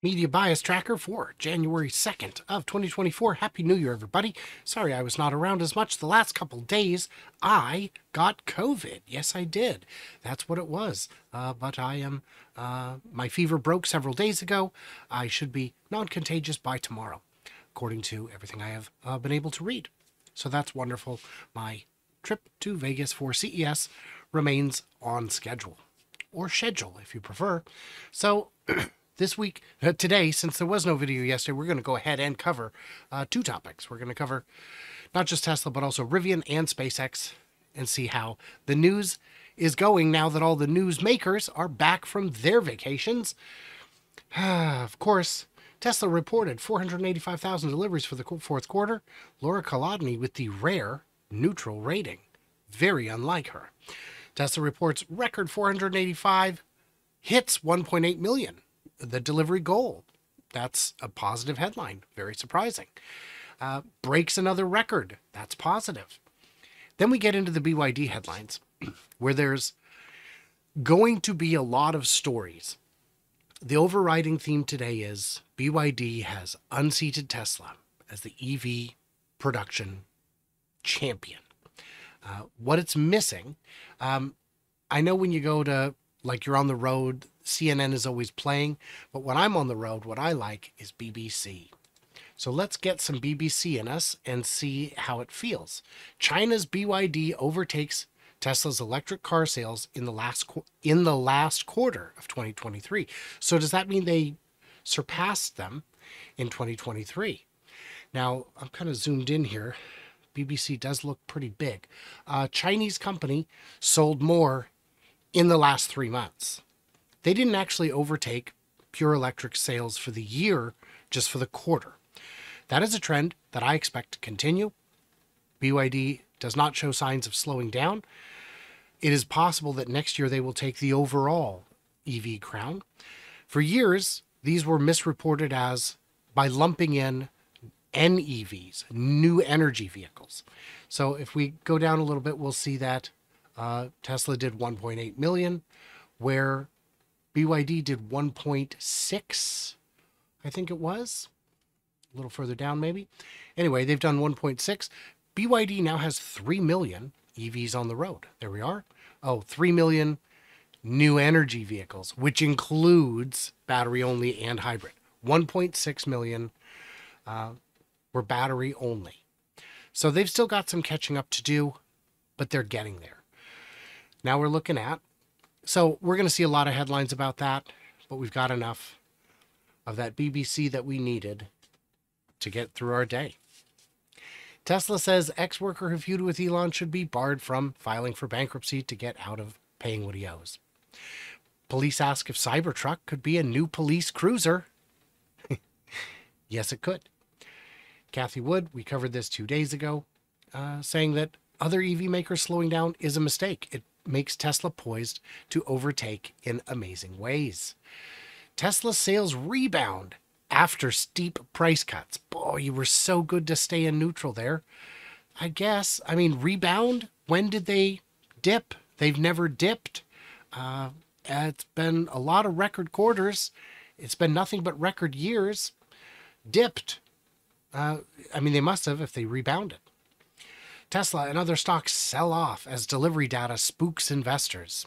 Media bias tracker for January 2nd of 2024. Happy New Year, everybody. Sorry I was not around as much the last couple days. I got COVID. Yes, I did. That's what it was. But I am, my fever broke several days ago. I should be non-contagious by tomorrow, according to everything I have been able to read. So that's wonderful. My trip to Vegas for CES remains on schedule, or schedule if you prefer. So this week, today, since there was no video yesterday, we're going to go ahead and cover two topics. We're going to cover not just Tesla, but also Rivian and SpaceX, and see how the news is going now that all the news makers are back from their vacations. Of course, Tesla reported 485,000 deliveries for the fourth quarter. Laura Kolodny with the rare neutral rating. Very unlike her. Tesla reports record 485, hits 1.8 million. The delivery goal. That's a positive headline. Very surprising. Breaks another record. That's positive. Then we get into the BYD headlines, where there's going to be a lot of stories. The overriding theme today is BYD has unseated Tesla as the EV production champion. What it's missing, I know when you go to, like, you're on the road, CNN is always playing, but when I'm on the road, what I like is BBC. So let's get some BBC in us and see how it feels. China's BYD overtakes Tesla's electric car sales in the last quarter of 2023. So does that mean they surpassed them in 2023? Now, I'm kind of zoomed in here. BBC does look pretty big. Chinese company sold more in the last 3 months. They didn't actually overtake pure electric sales for the year, just for the quarter. That is a trend that I expect to continue. BYD does not show signs of slowing down. It is possible that next year they will take the overall EV crown. For years, these were misreported as by lumping in NEVs, new energy vehicles. So if we go down a little bit, we'll see that Tesla did 1.8 million, where BYD did 1.6, I think it was. A little further down, maybe. Anyway, they've done 1.6. BYD now has 3 million EVs on the road. There we are. Oh, 3 million new energy vehicles, which includes battery only and hybrid. 1.6 million were battery only. So they've still got some catching up to do, but they're getting there. Now we're looking at, so we're going to see a lot of headlines about that, but we've got enough of that BBC that we needed to get through our day. Tesla says ex-worker who feuded with Elon should be barred from filing for bankruptcy to get out of paying what he owes. Police ask if Cybertruck could be a new police cruiser. Yes, it could. Kathy Wood, we covered this 2 days ago, saying that other EV makers slowing down is a mistake. It makes Tesla poised to overtake in amazing ways. Tesla sales rebound after steep price cuts. Boy, you were so good to stay in neutral there. I guess. I mean, rebound? When did they dip? They've never dipped. It's been a lot of record quarters. It's been nothing but record years. Dipped. I mean, they must have if they rebounded. Tesla and other stocks sell off as delivery data spooks investors.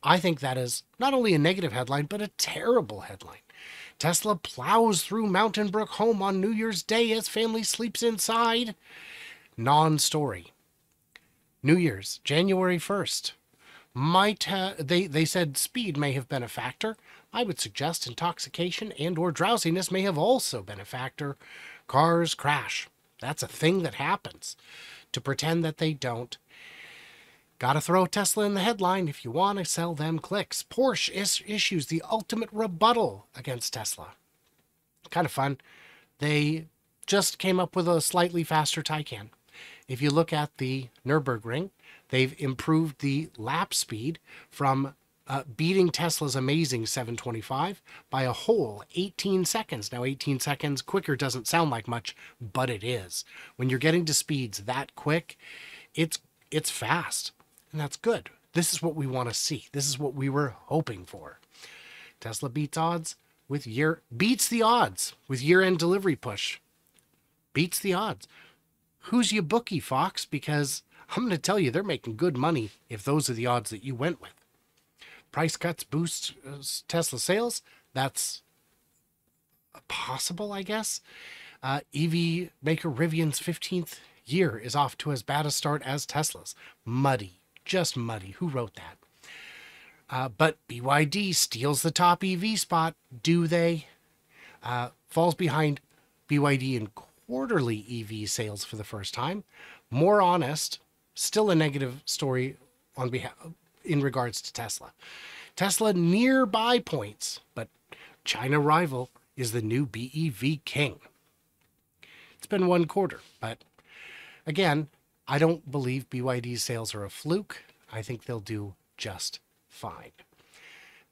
I think that is not only a negative headline, but a terrible headline. Tesla plows through Mountain Brook home on New Year's Day as family sleeps inside. Non-story. New Year's, January 1st. They said speed may have been a factor. I would suggest intoxication and or drowsiness may have also been a factor. Cars crash. That's a thing that happens. To pretend that they don't, gotta throw Tesla in the headline if you want to sell them clicks. Porsche issues the ultimate rebuttal against Tesla. Kind of fun. They just came up with a slightly faster Taycan. If you look at the Nürburgring, they've improved the lap speed from beating Tesla's amazing 725 by a whole 18 seconds. Now, 18 seconds quicker doesn't sound like much, but it is. When you're getting to speeds that quick, it's fast, and that's good. This is what we want to see. This is what we were hoping for. Tesla beats odds. with beats the odds with year-end delivery push. Beats the odds. Who's your bookie, Fox? Because I'm going to tell you, they're making good money if those are the odds that you went with. Price cuts boost Tesla sales. That's possible, I guess. EV maker Rivian's 15th year is off to as bad a start as Tesla's. Muddy. Just muddy. Who wrote that? But BYD steals the top EV spot. Do they? Falls behind BYD in quarterly EV sales for the first time. More honest, still a negative story in regards to Tesla. Tesla nearby points, but China rival is the new BEV king. It's been one quarter, but again, I don't believe BYD's sales are a fluke. I think they'll do just fine.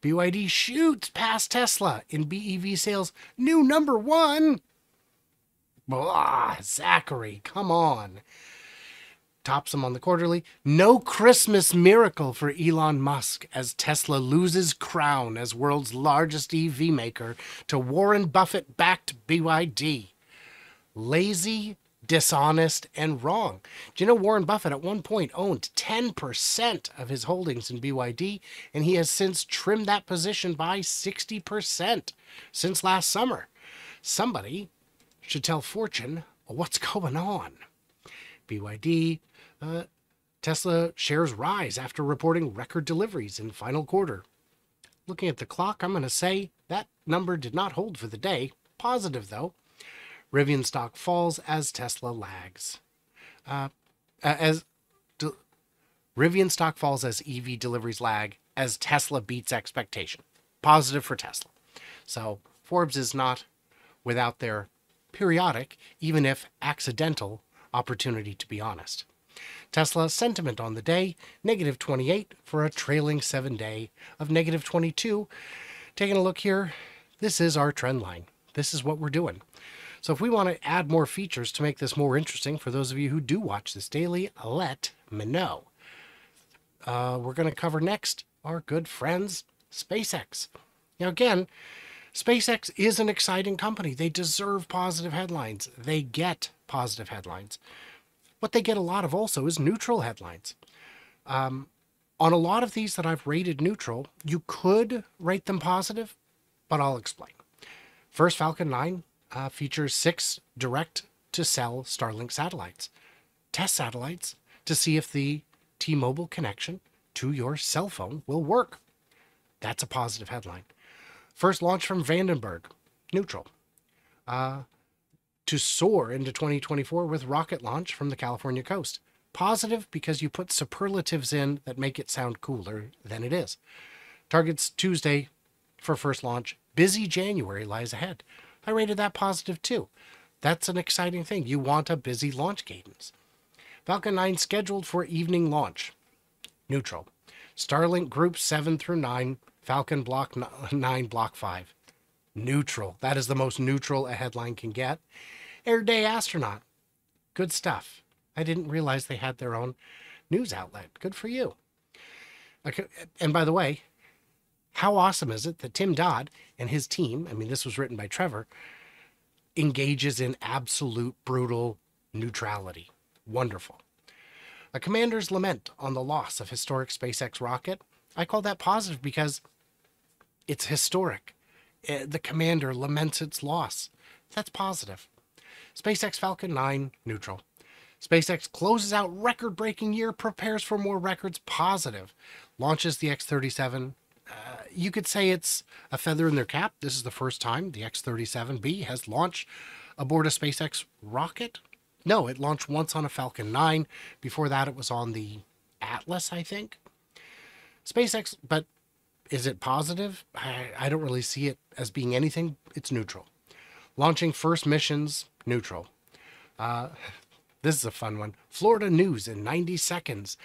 BYD shoots past Tesla in BEV sales. New number one. Blah, Zachary, come on. Tops them on the quarterly. No Christmas miracle for Elon Musk as Tesla loses crown as world's largest EV maker to Warren Buffett-backed BYD. Lazy, dishonest, and wrong. Do you know Warren Buffett at one point owned 10% of his holdings in BYD, and he has since trimmed that position by 60% since last summer? Somebody should tell Fortune what's going on. BYD, Tesla shares rise after reporting record deliveries in final quarter. Looking at the clock, I'm going to say that number did not hold for the day. Positive, though. Rivian stock falls as Tesla lags. Rivian stock falls as EV deliveries lag as Tesla beats expectation. Positive for Tesla. So Forbes is not without their periodic, even if accidental, opportunity to be honest. Tesla sentiment on the day, negative 28 for a trailing 7-day of negative 22. Taking a look here, this is our trend line. This is what we're doing. So if we want to add more features to make this more interesting for those of you who do watch this daily, let me know. We're going to cover next our good friends, SpaceX. Now again, SpaceX is an exciting company. They deserve positive headlines. They get positive headlines. What they get a lot of also is neutral headlines. On a lot of these that I've rated neutral, you could rate them positive, but I'll explain. First, Falcon 9 features 6 direct-to-cell Starlink satellites. Test satellites to see if the T-Mobile connection to your cell phone will work. That's a positive headline. First launch from Vandenberg, neutral. To soar into 2024 with rocket launch from the California coast. Positive because you put superlatives in that make it sound cooler than it is. Targets Tuesday for first launch. Busy January lies ahead. I rated that positive too. That's an exciting thing. You want a busy launch cadence. Falcon 9 scheduled for evening launch. Neutral. Starlink groups 7 through 9. Falcon block 9, block 5. Neutral. That is the most neutral a headline can get. Air Day Astronaut. Good stuff. I didn't realize they had their own news outlet. Good for you. Okay. And by the way, how awesome is it that Tim Dodd and his team, I mean, this was written by Trevor, engages in absolute brutal neutrality. Wonderful. A commander's lament on the loss of historic SpaceX rocket. I call that positive because it's historic. The commander laments its loss. That's positive. SpaceX Falcon 9, neutral. SpaceX closes out record-breaking year, prepares for more records, positive. Launches the X-37. You could say it's a feather in their cap. This is the first time the X-37B has launched aboard a SpaceX rocket. No, it launched once on a Falcon 9. Before that, it was on the Atlas, I think. SpaceX, but is it positive? I don't really see it as being anything. It's neutral. Launching first missions, neutral. This is a fun one. Florida news in 90 seconds.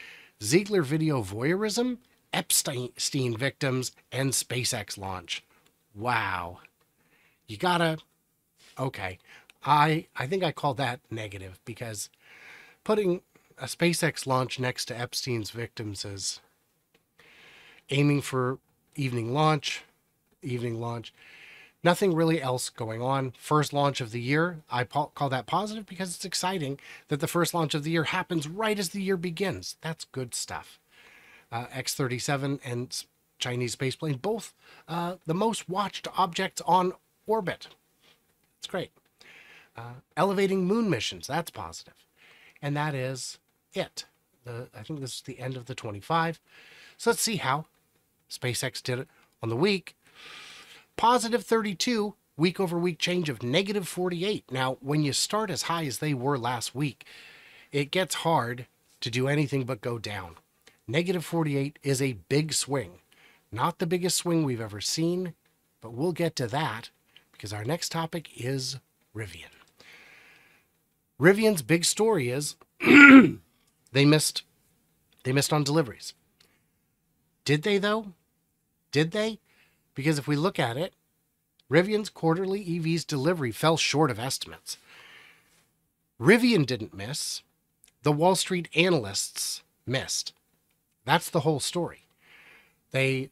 Ziegler video voyeurism, Epstein victims, and SpaceX launch. Wow. You gotta... Okay. I think I call that negative because putting a SpaceX launch next to Epstein's victims is aiming for evening launch. Nothing really else going on. First launch of the year. I call that positive because it's exciting that the first launch of the year happens right as the year begins. That's good stuff. X-37 and Chinese spaceplane, both the most watched objects on orbit. It's great. Elevating moon missions. That's positive. And that is it. I think this is the end of the 25. So let's see how SpaceX did it on the week. Positive 32, week over week change of negative 48. Now, when you start as high as they were last week, it gets hard to do anything but go down. Negative 48 is a big swing. Not the biggest swing we've ever seen, but we'll get to that because our next topic is Rivian. Rivian's big story is they missed on deliveries. Did they though? Did they? Because if we look at it, Rivian's quarterly EVs delivery fell short of estimates. Rivian didn't miss. The Wall Street analysts missed. That's the whole story. They,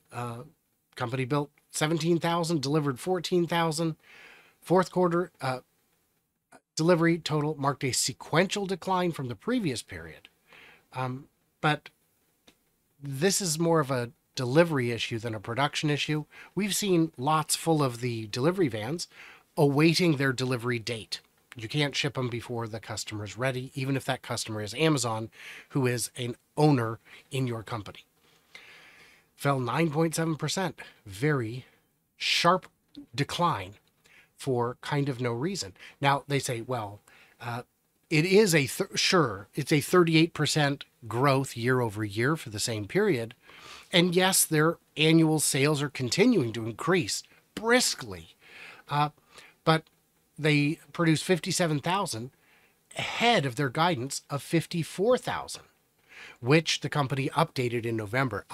company built 17,000, delivered 14,000. Fourth quarter delivery total marked a sequential decline from the previous period. But this is more of a delivery issue than a production issue. We've seen lots full of the delivery vans awaiting their delivery date. You can't ship them before the customer's ready, even if that customer is Amazon, who is an owner in your company. Fell 9.7%. Very sharp decline for kind of no reason. Now, they say, well, it is it's a 38% growth year over year for the same period. And yes, their annual sales are continuing to increase briskly. But they produced 57,000 ahead of their guidance of 54,000, which the company updated in November.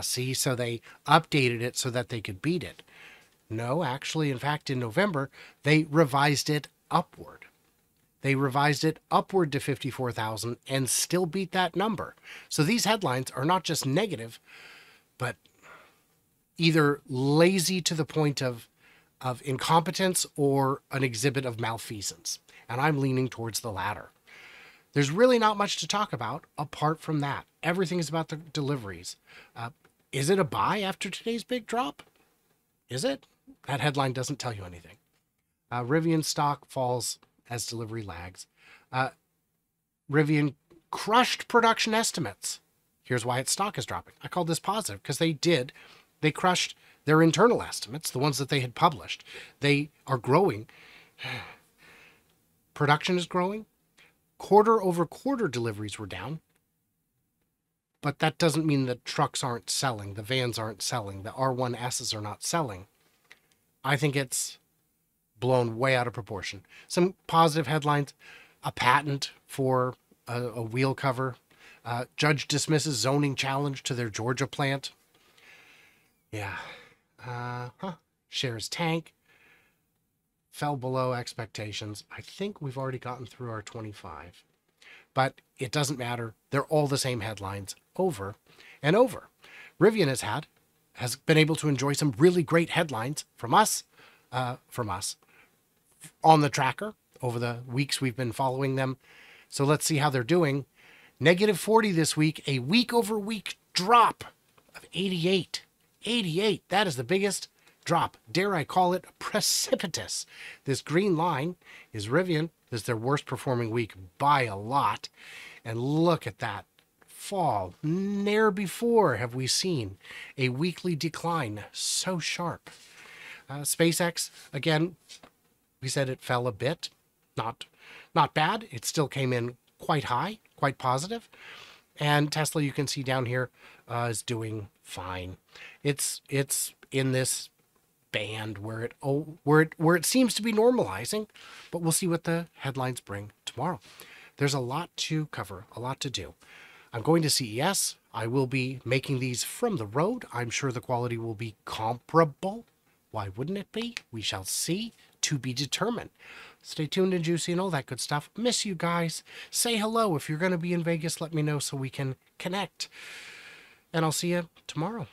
See, so they updated it so that they could beat it. No, actually, in fact, in November, they revised it upward. They revised it upward to 54,000 and still beat that number. So these headlines are not just negative, but either lazy to the point of incompetence or an exhibit of malfeasance. And I'm leaning towards the latter. There's really not much to talk about apart from that. Everything is about the deliveries. Is it a buy after today's big drop? Is it? That headline doesn't tell you anything. Rivian stock falls as delivery lags. Rivian crushed production estimates. Here's why its stock is dropping. I call this positive because they crushed their internal estimates, the ones that they had published. They are growing. Production is growing. Quarter over quarter deliveries were down. But that doesn't mean the trucks aren't selling, the vans aren't selling, the R1Ss are not selling. I think it's blown way out of proportion. Some positive headlines: a patent for a wheel cover. Judge dismisses zoning challenge to their Georgia plant. Yeah. Shares tank. Fell below expectations. I think we've already gotten through our 25. But it doesn't matter. They're all the same headlines over and over. Rivian has been able to enjoy some really great headlines from us on the tracker over the weeks we've been following them. So let's see how they're doing. Negative 40 this week, a week over week drop of 88. 88, that is the biggest drop. Dare I call it precipitous. This green line is Rivian. This is their worst performing week by a lot. And look at that fall. Ne'er before have we seen a weekly decline so sharp. SpaceX, again, we said it fell a bit. Not bad. It still came in quite high, quite positive. And Tesla, you can see down here, is doing fine. It's in this band where it seems to be normalizing, but we'll see what the headlines bring tomorrow. There's a lot to cover, a lot to do. I'm going to CES. I will be making these from the road. I'm sure the quality will be comparable. Why wouldn't it be? We shall see. To be determined. Stay tuned and juicy and all that good stuff. Miss you guys. Say hello. If you're going to be in Vegas, let me know so we can connect. And I'll see you tomorrow.